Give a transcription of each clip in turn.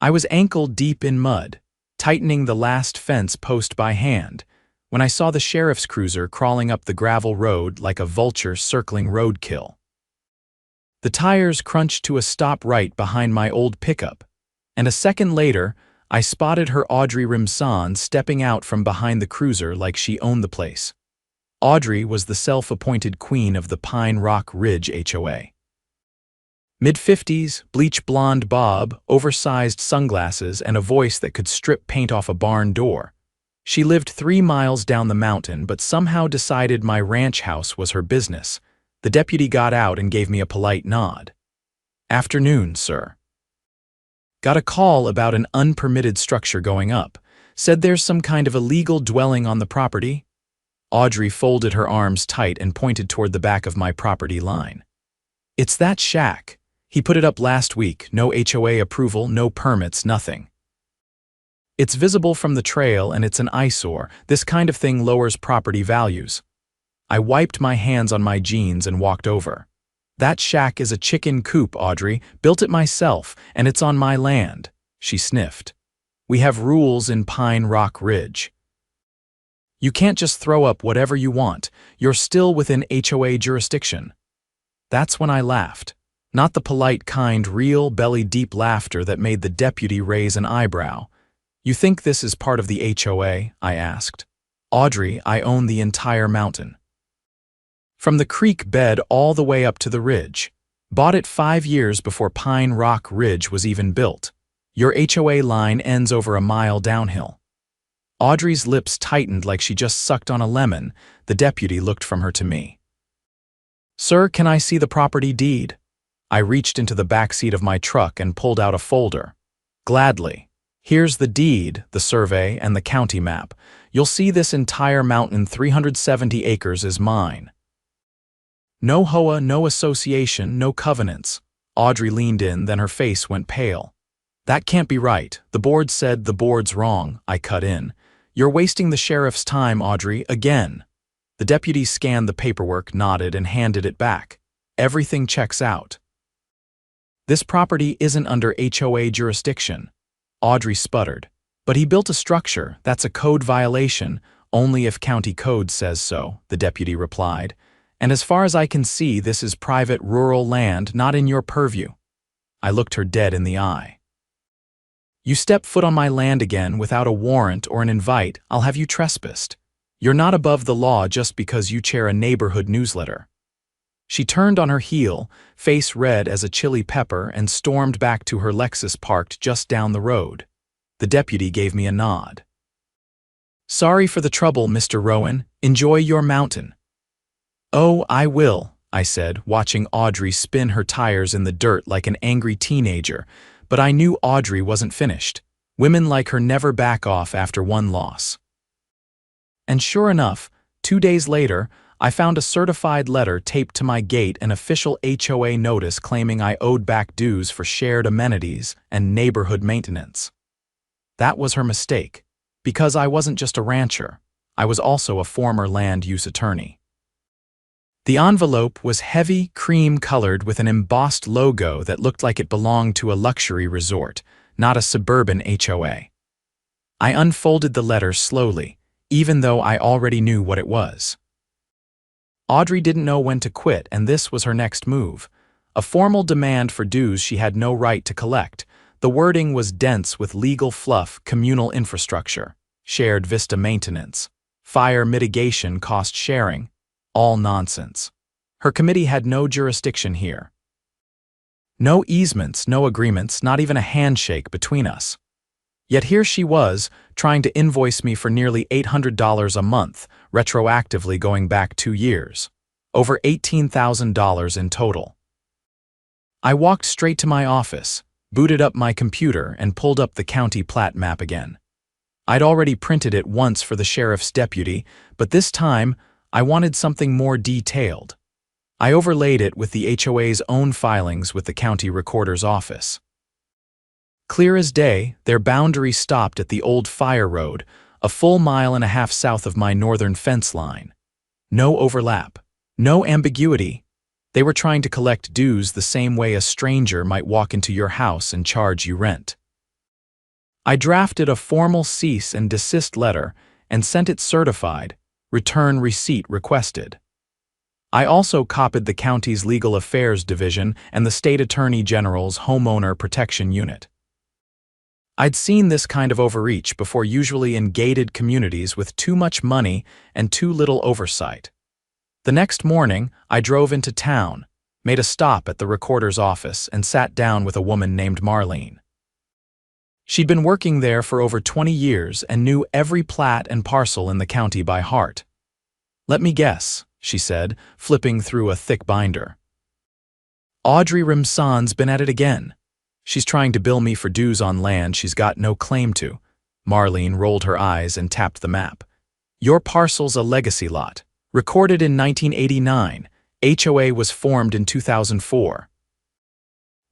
I was ankle-deep in mud, tightening the last fence post by hand, when I saw the sheriff's cruiser crawling up the gravel road like a vulture circling roadkill. The tires crunched to a stop right behind my old pickup, and a second later, I spotted her Audrey Rimson stepping out from behind the cruiser like she owned the place. Audrey was the self-appointed queen of the Pine Rock Ridge HOA. Mid-50s, bleach blonde bob, oversized sunglasses, and a voice that could strip paint off a barn door. She lived 3 miles down the mountain but somehow decided my ranch house was her business. The deputy got out and gave me a polite nod. "Afternoon, sir." Got a call about an unpermitted structure going up. Said there's some kind of illegal dwelling on the property. Audrey folded her arms tight and pointed toward the back of my property line. "It's that shack. He put it up last week, no HOA approval, no permits, nothing. It's visible from the trail and it's an eyesore. This kind of thing lowers property values." I wiped my hands on my jeans and walked over. "That shack is a chicken coop, Audrey. Built it myself, and it's on my land." She sniffed. "We have rules in Pine Rock Ridge. You can't just throw up whatever you want. You're still within HOA jurisdiction." That's when I laughed. Not the polite, kind, real, belly-deep laughter that made the deputy raise an eyebrow. "You think this is part of the HOA?" I asked. "Audrey, I own the entire mountain. From the creek bed all the way up to the ridge. Bought it 5 years before Pine Rock Ridge was even built. Your HOA line ends over a mile downhill." Audrey's lips tightened like she just sucked on a lemon. The deputy looked from her to me. "Sir, can I see the property deed?" I reached into the back seat of my truck and pulled out a folder. "Gladly. Here's the deed, the survey, and the county map. You'll see this entire mountain, 370 acres, is mine. No HOA, no association, no covenants." Audrey leaned in, then her face went pale. "That can't be right. The board said the board's wrong," I cut in. "You're wasting the sheriff's time, Audrey, again." The deputy scanned the paperwork, nodded, and handed it back. "Everything checks out. This property isn't under HOA jurisdiction." Audrey sputtered. "But he built a structure. That's a code violation. Only if county code says so," the deputy replied. "And as far as I can see, this is private rural land, not in your purview." I looked her dead in the eye. "You step foot on my land again without a warrant or an invite, I'll have you trespassed. You're not above the law just because you chair a neighborhood newsletter." She turned on her heel, face red as a chili pepper, and stormed back to her Lexus parked just down the road. The deputy gave me a nod. "Sorry for the trouble, Mr. Rowan. Enjoy your mountain." "Oh, I will," I said, watching Audrey spin her tires in the dirt like an angry teenager, but I knew Audrey wasn't finished. Women like her never back off after one loss. And sure enough, 2 days later, I found a certified letter taped to my gate, an official HOA notice claiming I owed back dues for shared amenities and neighborhood maintenance. That was her mistake, because I wasn't just a rancher. I was also a former land use attorney. The envelope was heavy, cream-colored with an embossed logo that looked like it belonged to a luxury resort, not a suburban HOA. I unfolded the letter slowly, even though I already knew what it was. Audrey didn't know when to quit, and this was her next move. A formal demand for dues she had no right to collect. The wording was dense with legal fluff: communal infrastructure, shared vista maintenance, fire mitigation cost sharing. All nonsense. Her committee had no jurisdiction here. No easements, no agreements, not even a handshake between us. Yet here she was, trying to invoice me for nearly $800 a month, retroactively going back 2 years. Over $18,000 in total. I walked straight to my office, booted up my computer, and pulled up the county plat map again. I'd already printed it once for the sheriff's deputy, but this time I wanted something more detailed. I overlaid it with the HOA's own filings with the county recorder's office. Clear as day, their boundary stopped at the old fire road, a full 1.5 miles south of my northern fence line. No overlap, no ambiguity. They were trying to collect dues the same way a stranger might walk into your house and charge you rent. I drafted a formal cease and desist letter and sent it certified, return receipt requested. I also copied the county's Legal Affairs Division and the State Attorney General's Homeowner Protection Unit. I'd seen this kind of overreach before, usually in gated communities with too much money and too little oversight. The next morning, I drove into town, made a stop at the recorder's office, and sat down with a woman named Marlene. She'd been working there for over 20 years and knew every plat and parcel in the county by heart. "Let me guess," she said, flipping through a thick binder. "Audrey Rimsan's been at it again. She's trying to bill me for dues on land she's got no claim to." Marlene rolled her eyes and tapped the map. "Your parcel's a legacy lot. Recorded in 1989, HOA was formed in 2004.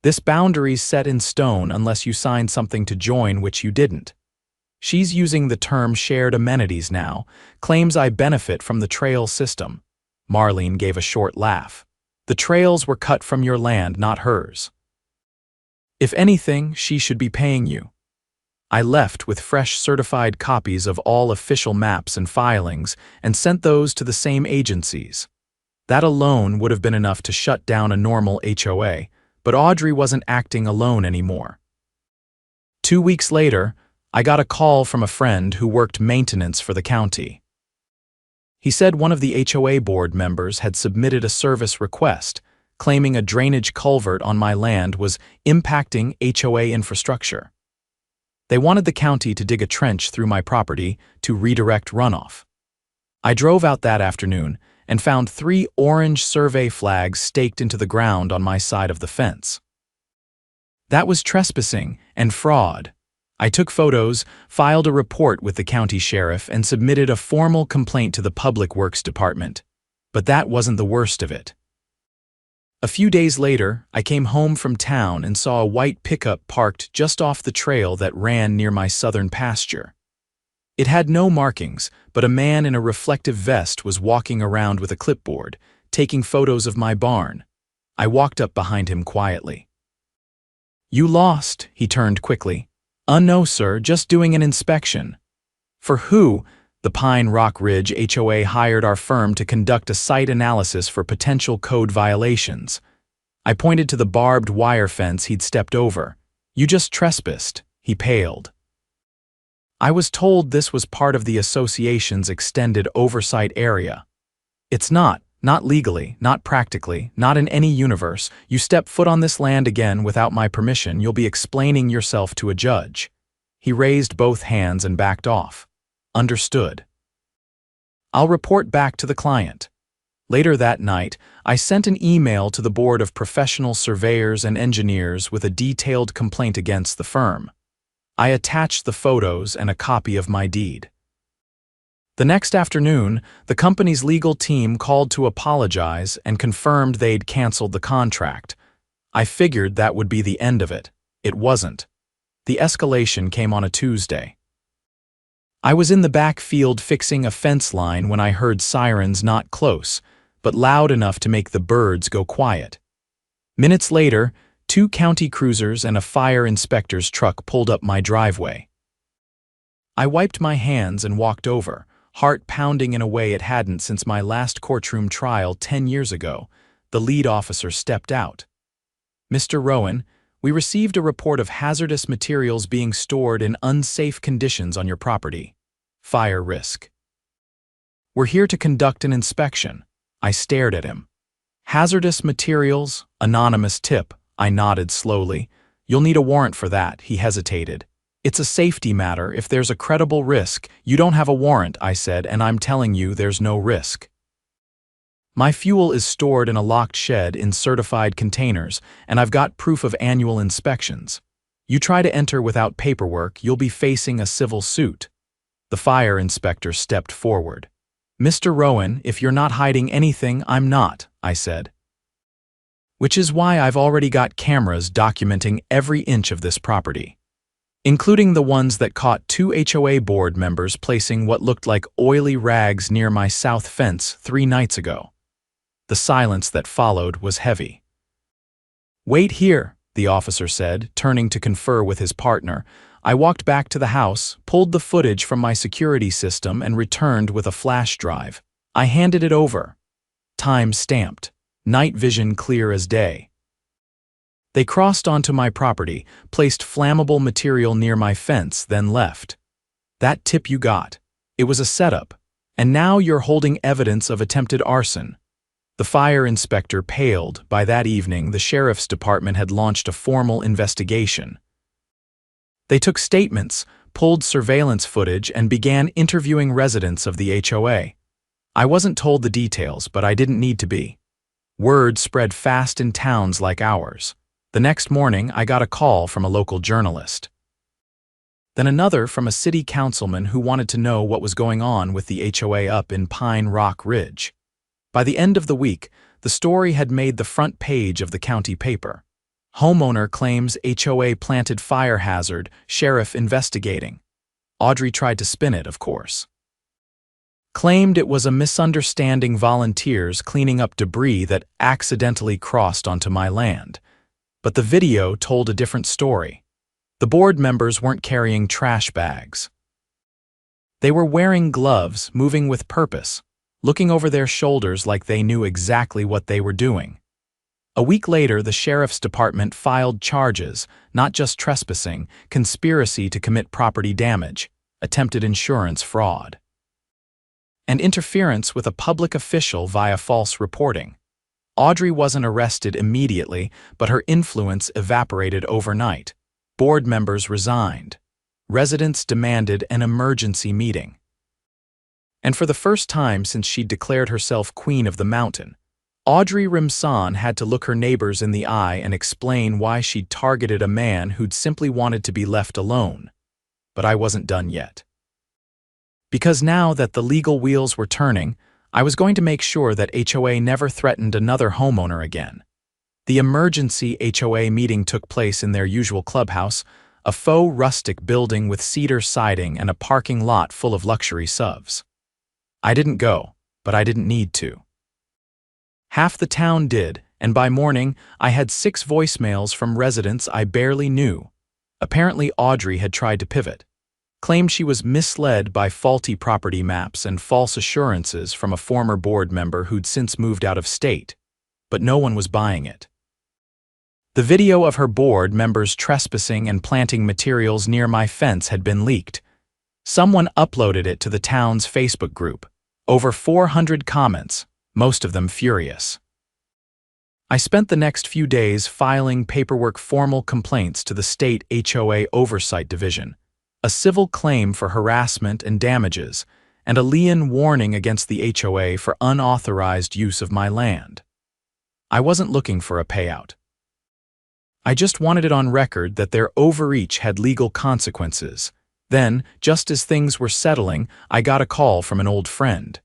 This boundary's set in stone unless you signed something to join, which you didn't. She's using the term shared amenities now, claims I benefit from the trail system." Marlene gave a short laugh. "The trails were cut from your land, not hers. If anything, she should be paying you." I left with fresh certified copies of all official maps and filings and sent those to the same agencies. That alone would have been enough to shut down a normal HOA, but Audrey wasn't acting alone anymore. 2 weeks later, I got a call from a friend who worked maintenance for the county. He said one of the HOA board members had submitted a service request, claiming a drainage culvert on my land was impacting HOA infrastructure. They wanted the county to dig a trench through my property to redirect runoff. I drove out that afternoon and found 3 orange survey flags staked into the ground on my side of the fence. That was trespassing and fraud. I took photos, filed a report with the county sheriff, and submitted a formal complaint to the Public Works Department. But that wasn't the worst of it. A few days later, I came home from town and saw a white pickup parked just off the trail that ran near my southern pasture. It had no markings, but a man in a reflective vest was walking around with a clipboard, taking photos of my barn. I walked up behind him quietly. "You lost," he turned quickly. "No, sir, just doing an inspection." "For who?" "The Pine Rock Ridge HOA hired our firm to conduct a site analysis for potential code violations." I pointed to the barbed wire fence he'd stepped over. "You just trespassed." He paled. "I was told this was part of the association's extended oversight area." "It's not legally, not practically, not in any universe. You step foot on this land again without my permission, you'll be explaining yourself to a judge." He raised both hands and backed off. "Understood. I'll report back to the client." Later that night, I sent an email to the Board of Professional Surveyors and Engineers with a detailed complaint against the firm. I attached the photos and a copy of my deed. The next afternoon, the company's legal team called to apologize and confirmed they'd canceled the contract. I figured that would be the end of it. It wasn't. The escalation came on a Tuesday. I was in the back field fixing a fence line when I heard sirens not close, but loud enough to make the birds go quiet. Minutes later, 2 county cruisers and a fire inspector's truck pulled up my driveway. I wiped my hands and walked over, heart pounding in a way it hadn't since my last courtroom trial 10 years ago. The lead officer stepped out. "Mr. Rowan, we received a report of hazardous materials being stored in unsafe conditions on your property. Fire risk. We're here to conduct an inspection." I stared at him. "Hazardous materials, anonymous tip." I nodded slowly. "You'll need a warrant for that." He hesitated. "It's a safety matter. If there's a credible risk." "You don't have a warrant," I said, "and I'm telling you there's no risk. My fuel is stored in a locked shed in certified containers, and I've got proof of annual inspections. You try to enter without paperwork, you'll be facing a civil suit." The fire inspector stepped forward. "Mr. Rowan, if you're not hiding anything, I'm not," I said. "Which is why I've already got cameras documenting every inch of this property, including the ones that caught 2 HOA board members placing what looked like oily rags near my south fence 3 nights ago." The silence that followed was heavy. "Wait here," the officer said, turning to confer with his partner. I walked back to the house, pulled the footage from my security system, and returned with a flash drive. I handed it over. Time stamped. Night vision clear as day. They crossed onto my property, placed flammable material near my fence, then left. That tip you got. It was a setup. And now you're holding evidence of attempted arson. The fire inspector paled. By that evening, the sheriff's department had launched a formal investigation. They took statements, pulled surveillance footage, and began interviewing residents of the HOA. I wasn't told the details, but I didn't need to be. Word spread fast in towns like ours. The next morning, I got a call from a local journalist. Then another from a city councilman who wanted to know what was going on with the HOA up in Pine Rock Ridge. By the end of the week, the story had made the front page of the county paper. Homeowner claims HOA planted fire hazard, sheriff investigating. Audrey tried to spin it, of course. Claimed it was a misunderstanding, volunteers cleaning up debris that accidentally crossed onto my land. But the video told a different story. The board members weren't carrying trash bags. They were wearing gloves, moving with purpose, looking over their shoulders like they knew exactly what they were doing. A week later, the sheriff's department filed charges, not just trespassing, conspiracy to commit property damage, attempted insurance fraud, and interference with a public official via false reporting. Audrey wasn't arrested immediately, but her influence evaporated overnight. Board members resigned. Residents demanded an emergency meeting. And for the first time since she'd declared herself queen of the mountain, Audrey Rimson had to look her neighbors in the eye and explain why she'd targeted a man who'd simply wanted to be left alone. But I wasn't done yet. Because now that the legal wheels were turning, I was going to make sure that HOA never threatened another homeowner again. The emergency HOA meeting took place in their usual clubhouse, a faux rustic building with cedar siding and a parking lot full of luxury SUVs. I didn't go, but I didn't need to. Half the town did, and by morning, I had 6 voicemails from residents I barely knew. Apparently, Audrey had tried to pivot. Claimed she was misled by faulty property maps and false assurances from a former board member who'd since moved out of state. But no one was buying it. The video of her board members trespassing and planting materials near my fence had been leaked. Someone uploaded it to the town's Facebook group. Over 400 comments, most of them furious. I spent the next few days filing paperwork formal complaints to the state HOA Oversight Division, a civil claim for harassment and damages, and a lien warning against the HOA for unauthorized use of my land. I wasn't looking for a payout. I just wanted it on record that their overreach had legal consequences. Then, just as things were settling, I got a call from an old friend,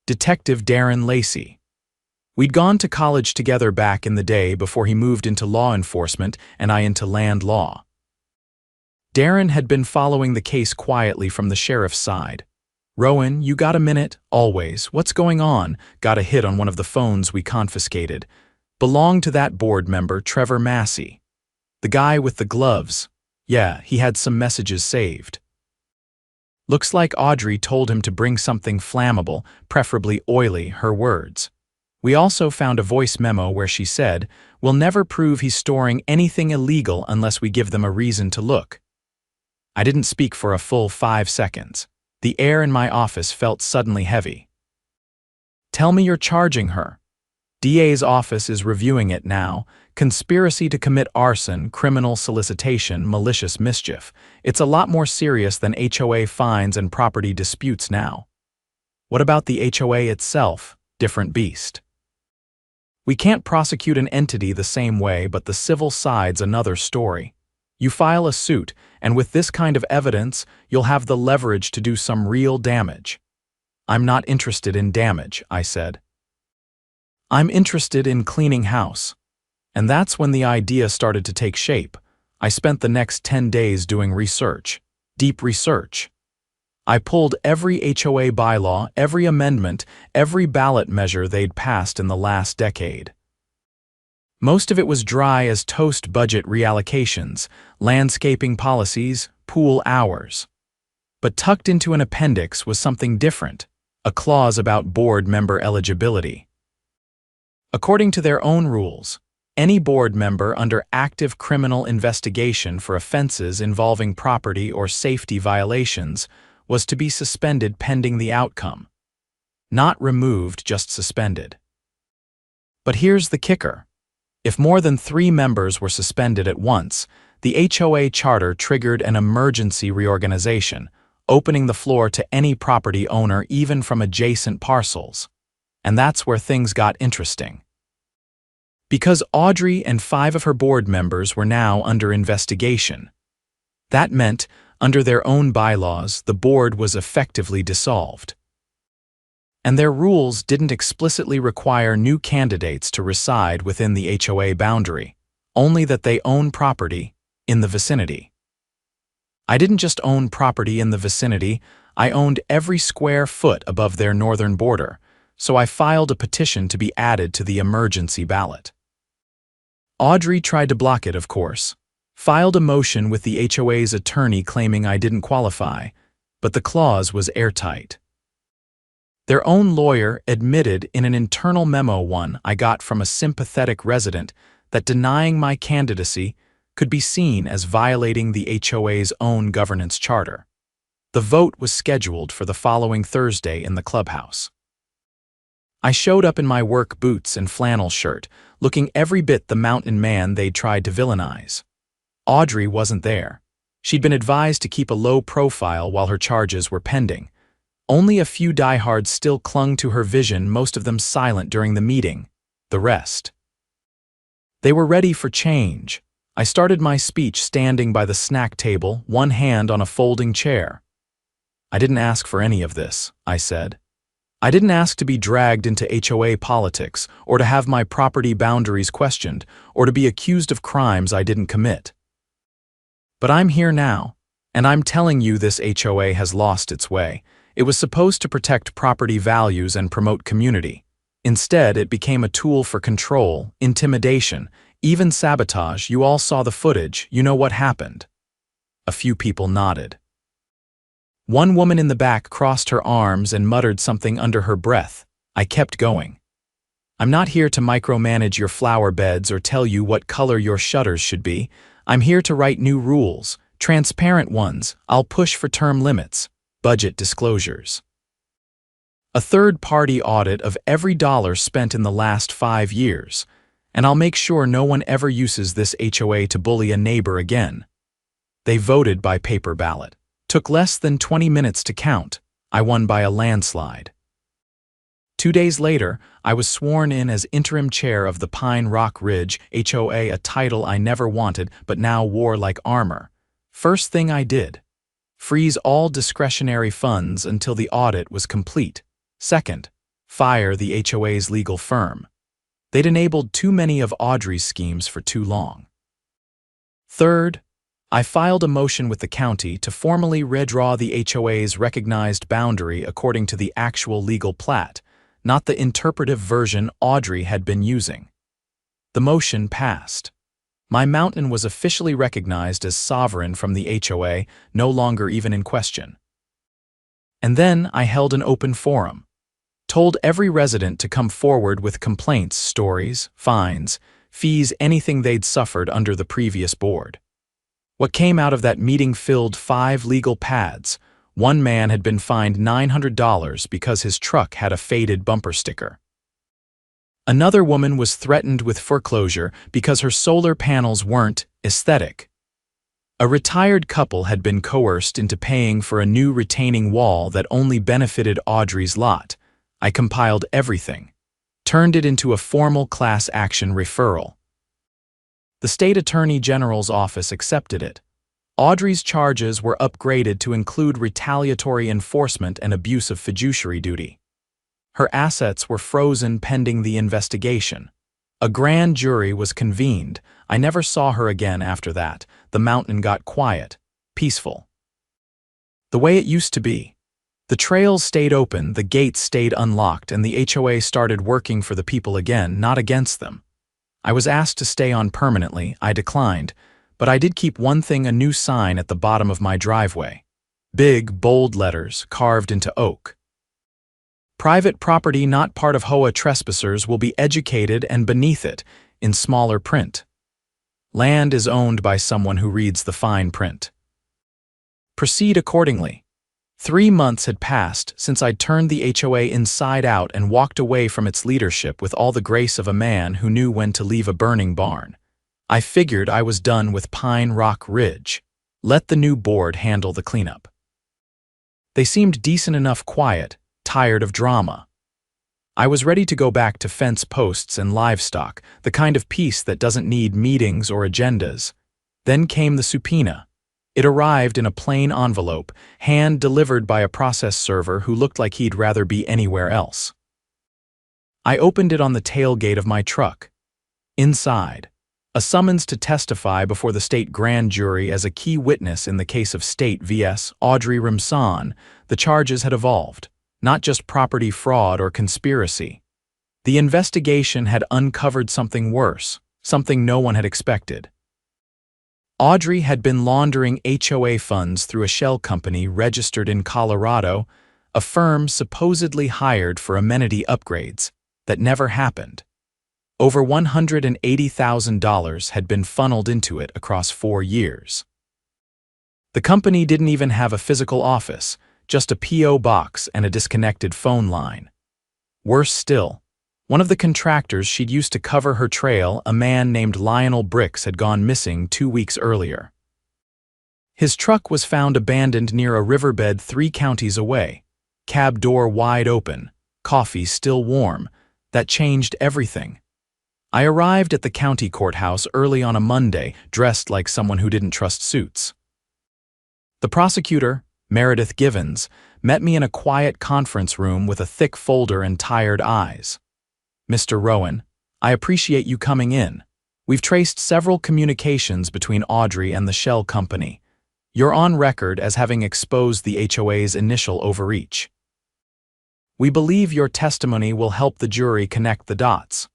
Detective Darren Lacey. We'd gone to college together back in the day before he moved into law enforcement and I into land law. Darren had been following the case quietly from the sheriff's side. "Rowan, you got a minute? Always. What's going on?" Got a hit on one of the phones we confiscated. Belonged to that board member, Trevor Massey. The guy with the gloves. Yeah, he had some messages saved. Looks like Audrey told him to bring something flammable, preferably oily, her words. We also found a voice memo where she said, "We'll never prove he's storing anything illegal unless we give them a reason to look." I didn't speak for a full 5 seconds. The air in my office felt suddenly heavy. "Tell me you're charging her." DA's office is reviewing it now. Conspiracy to commit arson, criminal solicitation, malicious mischief. It's a lot more serious than HOA fines and property disputes now. What about the HOA itself? Different beast. We can't prosecute an entity the same way, but the civil side's another story. You file a suit, and with this kind of evidence, you'll have the leverage to do some real damage. "I'm not interested in damage," I said. "I'm interested in cleaning house." And that's when the idea started to take shape. I spent the next 10 days doing research, deep research. I pulled every HOA bylaw, every amendment, every ballot measure they'd passed in the last decade. Most of it was dry as toast: budget reallocations, landscaping policies, pool hours. But tucked into an appendix was something different, a clause about board member eligibility. According to their own rules, any board member under active criminal investigation for offenses involving property or safety violations was to be suspended pending the outcome. Not removed, just suspended. But here's the kicker. If more than 3 members were suspended at once, the HOA charter triggered an emergency reorganization, opening the floor to any property owner even from adjacent parcels. And that's where things got interesting. Because Audrey and 5 of her board members were now under investigation. That meant, under their own bylaws, the board was effectively dissolved. And their rules didn't explicitly require new candidates to reside within the HOA boundary, only that they own property in the vicinity. I didn't just own property in the vicinity, I owned every square foot above their northern border, so I filed a petition to be added to the emergency ballot. Audrey tried to block it, of course, filed a motion with the HOA's attorney claiming I didn't qualify, but the clause was airtight. Their own lawyer admitted in an internal memo I got from a sympathetic resident that denying my candidacy could be seen as violating the HOA's own governance charter. The vote was scheduled for the following Thursday in the clubhouse. I showed up in my work boots and flannel shirt, looking every bit the mountain man they'd tried to villainize. Audrey wasn't there. She'd been advised to keep a low profile while her charges were pending. Only a few diehards still clung to her vision, most of them silent during the meeting. The rest. They were ready for change. I started my speech standing by the snack table, one hand on a folding chair. I didn't ask for any of this, I said. I didn't ask to be dragged into HOA politics, or to have my property boundaries questioned, or to be accused of crimes I didn't commit. But I'm here now, and I'm telling you this HOA has lost its way. It was supposed to protect property values and promote community. Instead, it became a tool for control, intimidation, even sabotage. You all saw the footage, you know what happened. A few people nodded. One woman in the back crossed her arms and muttered something under her breath. I kept going. I'm not here to micromanage your flower beds or tell you what color your shutters should be. I'm here to write new rules, transparent ones. I'll push for term limits. Budget disclosures. A third-party audit of every dollar spent in the last 5 years, and I'll make sure no one ever uses this HOA to bully a neighbor again. They voted by paper ballot. Took less than 20 minutes to count. I won by a landslide. 2 days later, I was sworn in as interim chair of the Pine Rock Ridge HOA, a title I never wanted but now wore like armor. First thing I did. Freeze all discretionary funds until the audit was complete. Second, fire the HOA's legal firm. They'd enabled too many of Audrey's schemes for too long. Third, I filed a motion with the county to formally redraw the HOA's recognized boundary according to the actual legal plat, not the interpretive version Audrey had been using. The motion passed. My mountain was officially recognized as sovereign from the HOA, no longer even in question. And then I held an open forum. Told every resident to come forward with complaints, stories, fines, fees, anything they'd suffered under the previous board. What came out of that meeting filled 5 legal pads. One man had been fined $900 because his truck had a faded bumper sticker. Another woman was threatened with foreclosure because her solar panels weren't aesthetic. A retired couple had been coerced into paying for a new retaining wall that only benefited Audrey's lot. I compiled everything, turned it into a formal class action referral. The state attorney general's office accepted it. Audrey's charges were upgraded to include retaliatory enforcement and abuse of fiduciary duty. Her assets were frozen pending the investigation. A grand jury was convened. I never saw her again after that. The mountain got quiet, peaceful. The way it used to be. The trails stayed open, the gates stayed unlocked, and the HOA started working for the people again, not against them. I was asked to stay on permanently. I declined, but I did keep one thing: a new sign at the bottom of my driveway. Big, bold letters carved into oak. Private property not part of HOA trespassers will be educated, and beneath it, in smaller print, land is owned by someone who reads the fine print. Proceed accordingly. 3 months had passed since I'd turned the HOA inside out and walked away from its leadership with all the grace of a man who knew when to leave a burning barn. I figured I was done with Pine Rock Ridge. Let the new board handle the cleanup. They seemed decent enough, quiet, tired of drama. I was ready to go back to fence posts and livestock, the kind of peace that doesn't need meetings or agendas. Then came the subpoena. It arrived in a plain envelope, hand-delivered by a process server who looked like he'd rather be anywhere else. I opened it on the tailgate of my truck. Inside, a summons to testify before the state grand jury as a key witness in the case of State vs. Audrey Rimson. The charges had evolved, not just property fraud or conspiracy. The investigation had uncovered something worse, something no one had expected. Audrey had been laundering HOA funds through a shell company registered in Colorado, a firm supposedly hired for amenity upgrades that never happened. Over $180,000 had been funneled into it across 4 years. The company didn't even have a physical office, just a P.O. box and a disconnected phone line. Worse still, one of the contractors she'd used to cover her trail, a man named Lionel Bricks, had gone missing 2 weeks earlier. His truck was found abandoned near a riverbed 3 counties away, cab door wide open, coffee still warm. That changed everything. I arrived at the county courthouse early on a Monday, dressed like someone who didn't trust suits. The prosecutor, Meredith Givens, met me in a quiet conference room with a thick folder and tired eyes. "Mr. Rowan, I appreciate you coming in. We've traced several communications between Audrey and the shell company. You're on record as having exposed the HOA's initial overreach. We believe your testimony will help the jury connect the dots."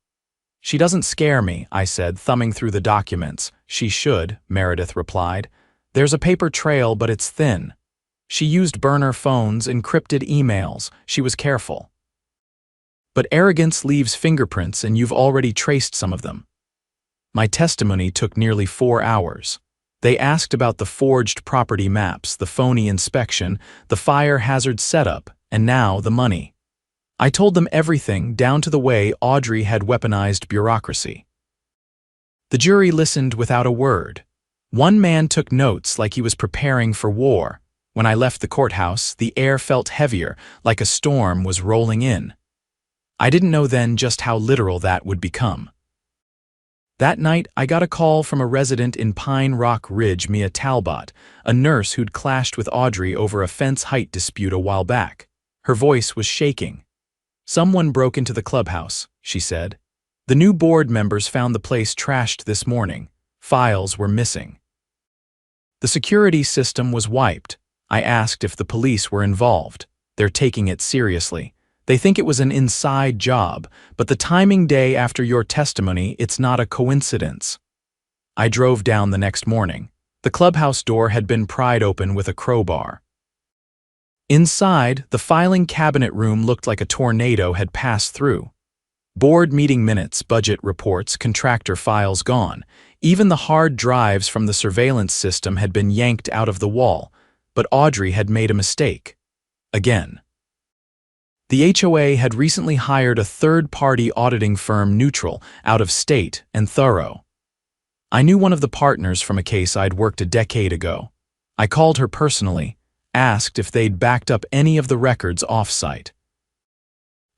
"She doesn't scare me," I said, thumbing through the documents. "She should," Meredith replied. "There's a paper trail, but it's thin. She used burner phones, encrypted emails. She was careful. But arrogance leaves fingerprints, and you've already traced some of them." My testimony took nearly 4 hours. They asked about the forged property maps, the phony inspection, the fire hazard setup, and now the money. I told them everything, down to the way Audrey had weaponized bureaucracy. The jury listened without a word. One man took notes like he was preparing for war. When I left the courthouse, the air felt heavier, like a storm was rolling in. I didn't know then just how literal that would become. That night, I got a call from a resident in Pine Rock Ridge, Mia Talbot, a nurse who'd clashed with Audrey over a fence height dispute a while back. Her voice was shaking. "Someone broke into the clubhouse," she said. "The new board members found the place trashed this morning. Files were missing. The security system was wiped." I asked if the police were involved. "They're taking it seriously. They think it was an inside job, but the timing day after your testimony, it's not a coincidence." I drove down the next morning. The clubhouse door had been pried open with a crowbar. Inside, the filing cabinet room looked like a tornado had passed through. Board meeting minutes, budget reports, contractor files gone. Even the hard drives from the surveillance system had been yanked out of the wall, but Audrey had made a mistake. Again. The HOA had recently hired a third-party auditing firm, neutral, out of state, and thorough. I knew one of the partners from a case I'd worked a decade ago. I called her personally, asked if they'd backed up any of the records off-site.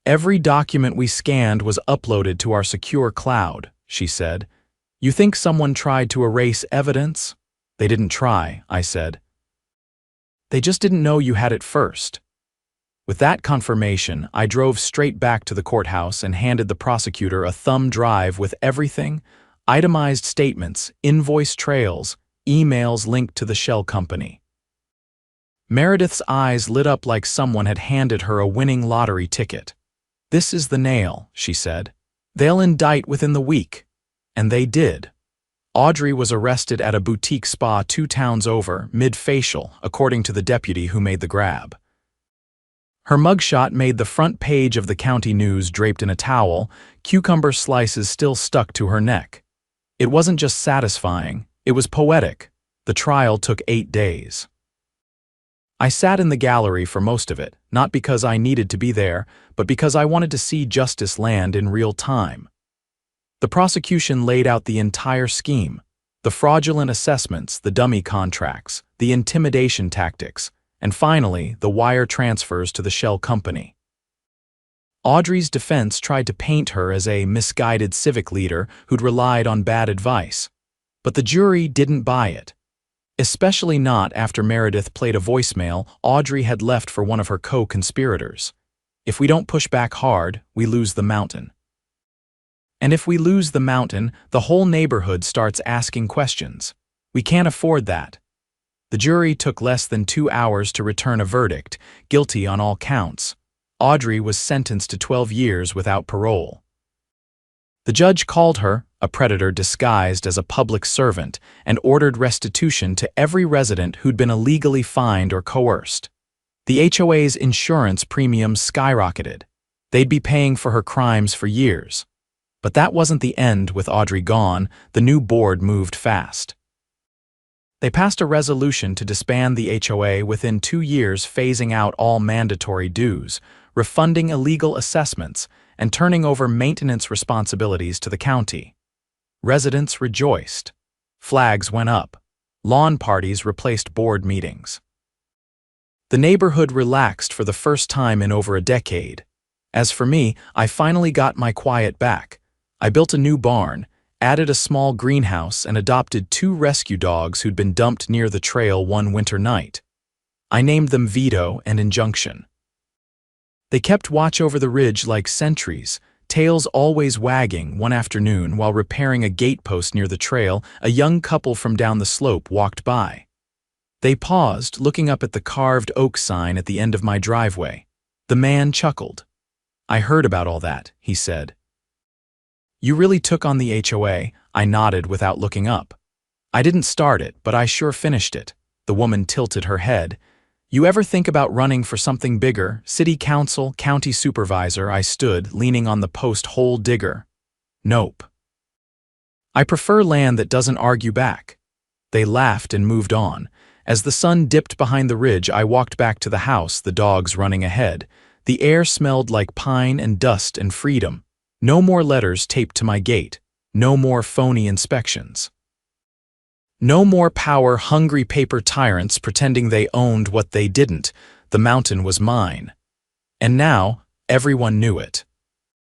"Every document we scanned was uploaded to our secure cloud," she said. "You think someone tried to erase evidence?" "They didn't try," I said. "They just didn't know you had it first." With that confirmation, I drove straight back to the courthouse and handed the prosecutor a thumb drive with everything: itemized statements, invoice trails, emails linked to the shell company. Meredith's eyes lit up like someone had handed her a winning lottery ticket. "This is the nail," she said. "They'll indict within the week." And they did. Audrey was arrested at a boutique spa 2 towns over, mid-facial, according to the deputy who made the grab. Her mugshot made the front page of the county news draped in a towel, cucumber slices still stuck to her neck. It wasn't just satisfying, it was poetic. The trial took 8 days. I sat in the gallery for most of it, not because I needed to be there, but because I wanted to see justice land in real time. The prosecution laid out the entire scheme: the fraudulent assessments, the dummy contracts, the intimidation tactics, and finally, the wire transfers to the shell company. Audrey's defense tried to paint her as a misguided civic leader who'd relied on bad advice. But the jury didn't buy it. Especially not after Meredith played a voicemail Audrey had left for one of her co-conspirators. If we don't push back hard, we lose the mountain. And if we lose the mountain, the whole neighborhood starts asking questions. We can't afford that. The jury took less than 2 hours to return a verdict, guilty on all counts. Audrey was sentenced to 12 years without parole. The judge called her a predator disguised as a public servant and ordered restitution to every resident who'd been illegally fined or coerced. The HOA's insurance premiums skyrocketed. They'd be paying for her crimes for years. But that wasn't the end. With Audrey gone, the new board moved fast. They passed a resolution to disband the HOA within 2 years, phasing out all mandatory dues, refunding illegal assessments, and turning over maintenance responsibilities to the county. Residents rejoiced. Flags went up. Lawn parties replaced board meetings. The neighborhood relaxed for the first time in over a decade. As for me, I finally got my quiet back. I built a new barn, added a small greenhouse, and adopted 2 rescue dogs who'd been dumped near the trail one winter night. I named them Vito and Injunction. They kept watch over the ridge like sentries, tails always wagging. One afternoon, while repairing a gatepost near the trail, a young couple from down the slope walked by. They paused, looking up at the carved oak sign at the end of my driveway. The man chuckled. "I heard about all that," he said. "You really took on the HOA," I nodded without looking up. "I didn't start it, but I sure finished it." The woman tilted her head. "You ever think about running for something bigger? City council, county supervisor?" I stood, leaning on the post hole digger. "Nope. I prefer land that doesn't argue back." They laughed and moved on. As the sun dipped behind the ridge, I walked back to the house, the dogs running ahead. The air smelled like pine and dust and freedom. No more letters taped to my gate. No more phony inspections. No more power-hungry paper tyrants pretending they owned what they didn't. The mountain was mine. And now, everyone knew it.